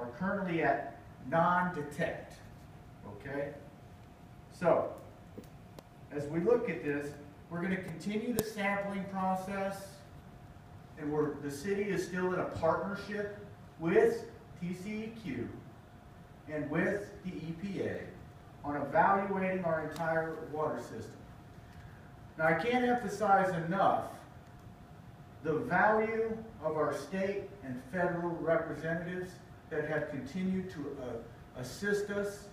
are currently at non-detect. Okay? So, as we look at this, we're going to continue the sampling process, and the city is still in a partnership with TCEQ and with the EPA on evaluating our entire water system. Now, I can't emphasize enough the value of our state and federal representatives that have continued to assist us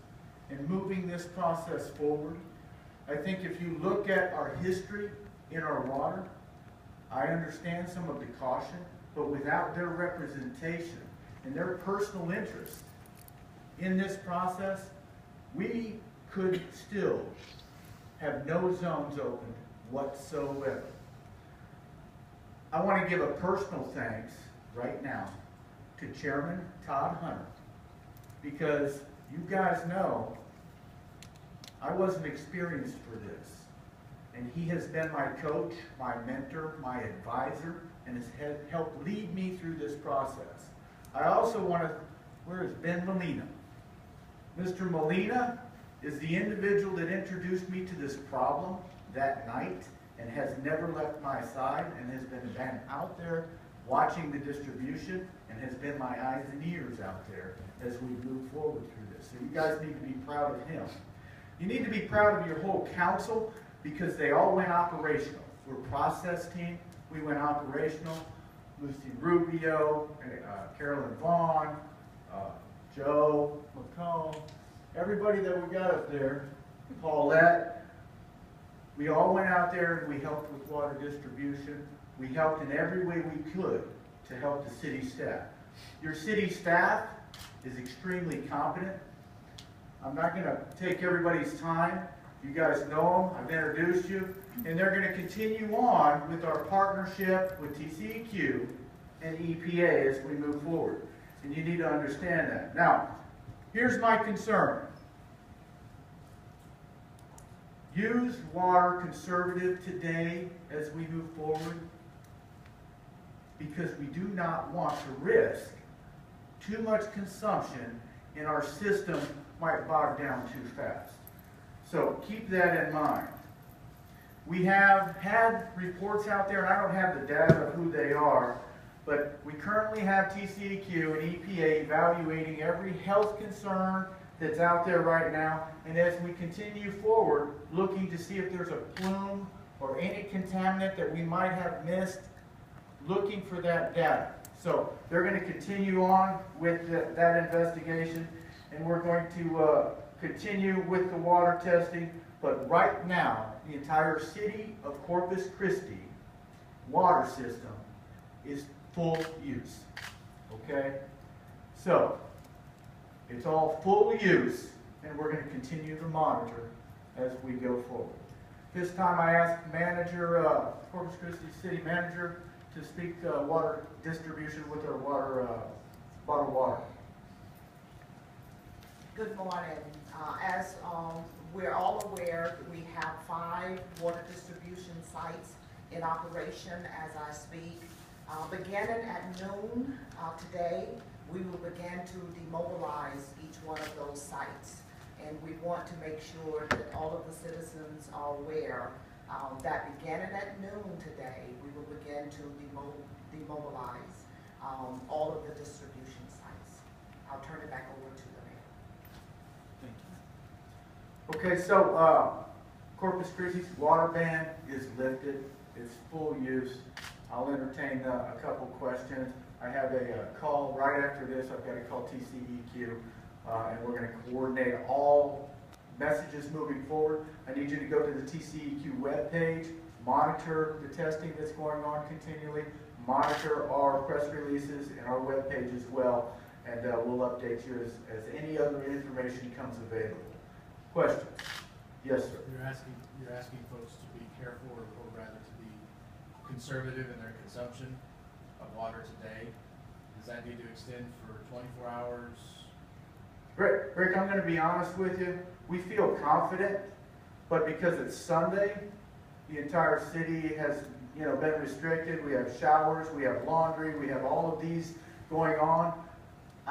in moving this process forward. I think if you look at our history in our water, I understand some of the caution, but without their representation and their personal interest in this process, we could still have no zones opened whatsoever. I want to give a personal thanks right now to Chairman Todd Hunter, because you guys know I wasn't experienced for this, and he has been my coach, my mentor, my advisor, and has helped lead me through this process. I also want to, where is Ben Molina? Mr. Molina is the individual that introduced me to this problem that night and has never left my side and has been out there watching the distribution and has been my eyes and ears out there as we move forward through this. So you guys need to be proud of him. You need to be proud of your whole council because they all went operational. We're a process team. We went operational. Lucy Rubio, Carolyn Vaughn, Joe McComb, everybody that we got up there, Paulette, we all went out there and we helped with water distribution. We helped in every way we could to help the city staff. Your city staff is extremely competent. I'm not going to take everybody's time. You guys know them. I've introduced you. And they're going to continue on with our partnership with TCEQ and EPA as we move forward. And you need to understand that. Now, here's my concern. Use water conservative today as we move forward, because we do not want to risk too much consumption and our system might bog down too fast. So keep that in mind. We have had reports out there, and I don't have the data of who they are, but we currently have TCEQ and EPA evaluating every health concern that's out there right now, and as we continue forward, looking to see if there's a plume or any contaminant that we might have missed, looking for that data. So they're going to continue on with that investigation, and we're going to continue with the water testing. But right now, the entire city of Corpus Christi water system is full use. Okay? So it's all full use, and we're going to continue to monitor as we go forward. This time I ask manager, Corpus Christi City Manager, to speak water distribution with our bottled water. Good morning. As we're all aware, we have 5 water distribution sites in operation as I speak. Beginning at noon today, we will begin to demobilize each one of those sites. And we want to make sure that all of the citizens are aware that beginning at noon today, we will begin to demobilize all of the distribution sites. I'll turn it back over to the mayor. Thank you. Okay, so Corpus Christi's water ban is lifted. It's full use. I'll entertain a couple questions. I have a call right after this. I've got to call TCEQ, and we're going to coordinate all messages moving forward. I need you to go to the TCEQ webpage, monitor the testing that's going on continually, monitor our press releases and our webpage as well, and we'll update you as any other information comes available. Questions? Yes, sir. You're asking folks to be careful, or rather to be conservative in their consumption of water today. Does that need to extend for 24 hours? Rick, I'm going to be honest with you. We feel confident, but because it's Sunday, the entire city has been restricted. We have showers, we have laundry, we have all of these going on.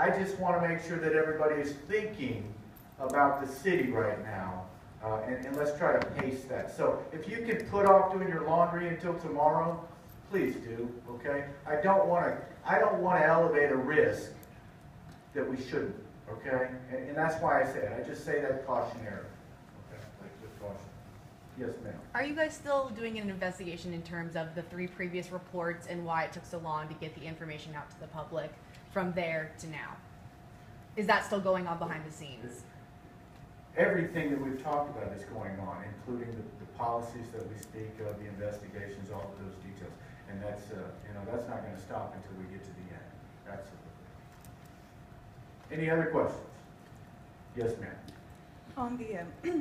I just want to make sure that everybody is thinking about the city right now, and let's try to pace that. So if you can put off doing your laundry until tomorrow, please do, okay? I don't want to elevate a risk that we shouldn't, okay? And that's why I say it. I just say that cautionary. Okay, like with caution. Yes, ma'am. Are you guys still doing an investigation in terms of the 3 previous reports and why it took so long to get the information out to the public from there to now? Is that still going on behind the scenes? Everything that we've talked about is going on, including the policies that we speak of, the investigations, all of those details. And that's, that's not going to stop until we get to the end. Absolutely. Any other questions? Yes, ma'am. On the,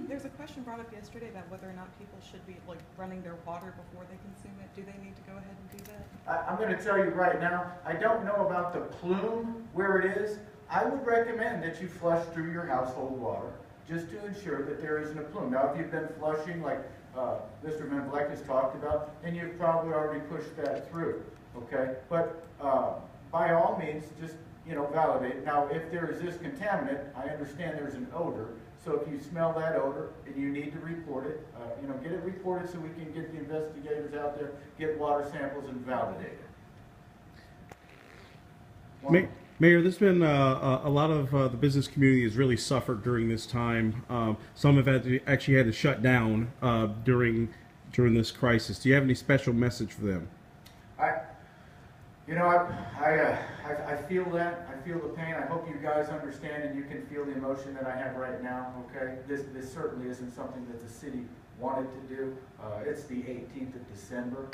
there's a question brought up yesterday about whether or not people should be like running their water before they consume it. Do they need to go ahead and do that? I'm going to tell you right now, I don't know about the plume where it is. I would recommend that you flush through your household water just to ensure that there isn't a plume. Now, if you've been flushing like Mr. Van Vleck has talked about, then you've probably already pushed that through, okay? But by all means, just, validate. Now, if there is this contaminant, I understand there's an odor. So if you smell that odor and you need to report it, get it reported so we can get the investigators out there, get water samples and validate it. Mayor, there's been a lot of the business community has really suffered during this time. Some have actually had to shut down during this crisis. Do you have any special message for them? I feel that. I feel the pain. I hope you guys understand and you can feel the emotion that I have right now, okay? This certainly isn't something that the city wanted to do. It's the 18th of December.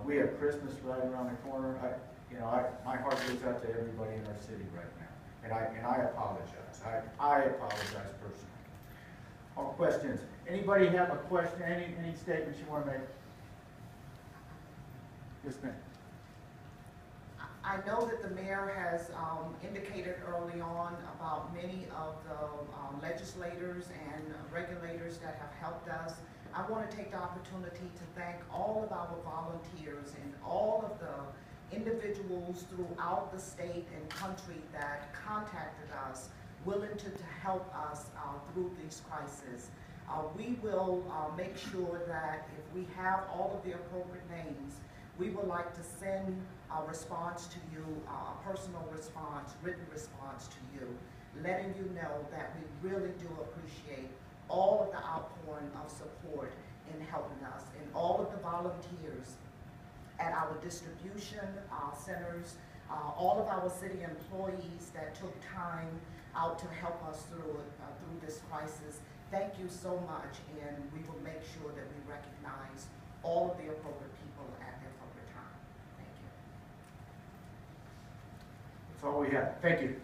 We have Christmas right around the corner. My heart goes out to everybody in our city right now. And I apologize. I apologize personally. All questions. Anybody have a question? Any statements you want to make? Yes, ma'am. I know that the mayor has indicated early on about many of the legislators and regulators that have helped us. I want to take the opportunity to thank all of our volunteers and all of the individuals throughout the state and country that contacted us, willing to help us through these crises. We will make sure that if we have all of the appropriate names, we would like to send a response to you, a personal response, written response to you, letting you know that we really do appreciate all of the outpouring of support in helping us, and all of the volunteers at our distribution centers, all of our city employees that took time out to help us through this crisis. Thank you so much, and we will make sure that we recognize all of the appropriate people at the appropriate time. Thank you. That's all we have. Thank you.